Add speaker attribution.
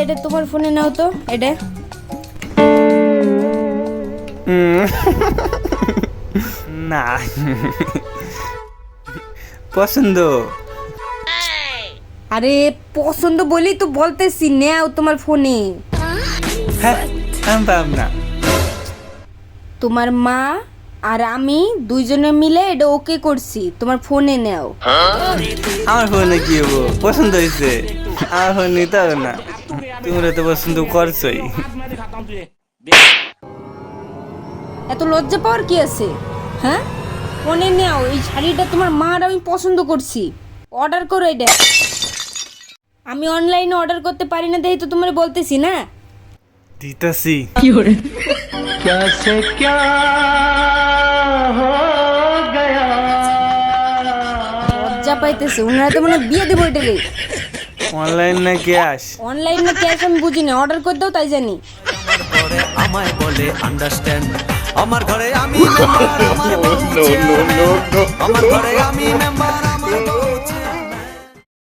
Speaker 1: এটা তোমার ফোনে নাও তো এটা।
Speaker 2: না পছন্দ।
Speaker 1: আরে পছন্দ বলি তো বলতেছি, নাও তোমার ফোনে।
Speaker 2: হ্যাঁ আমি পাব না।
Speaker 1: তোমার মা আর আমি দুইজনে মিলে এটা ওকে করছি, তোমার ফোনে নাও।
Speaker 2: আমার ফোনে কি হবো? পছন্দ হয়েছে, আমার ফোন নিতে হবে না। তোমরা তো পছন্দ করছোই।
Speaker 1: এত লজ্জা পাওয়ার কি আছে? হ্যাঁ, ফোনে নাও। এই শাড়িটা তোমার মা আর আমি পছন্দ করছি, অর্ডার করো এটা। আমি অনলাইনে অর্ডার করতে পারি না দেখি তো তোমার বলতেছি না।
Speaker 2: দিতাছি।
Speaker 1: লজ্জা পাইতেছে, ওনারা তো মানে বিয়ে দেবো এটারে।
Speaker 2: অনলাইন না ক্যাশ?
Speaker 1: অনলাইন না ক্যাশ আমি বুঝি না, অর্ডার করে দাও তাই জানি।
Speaker 3: পরে আমায় বলে আন্ডারস্ট্যান্ড, আমার ঘরে আমি মেম্বার, আমার বউ চেয়ারম্যান। আমার ঘরে আমি মেম্বার।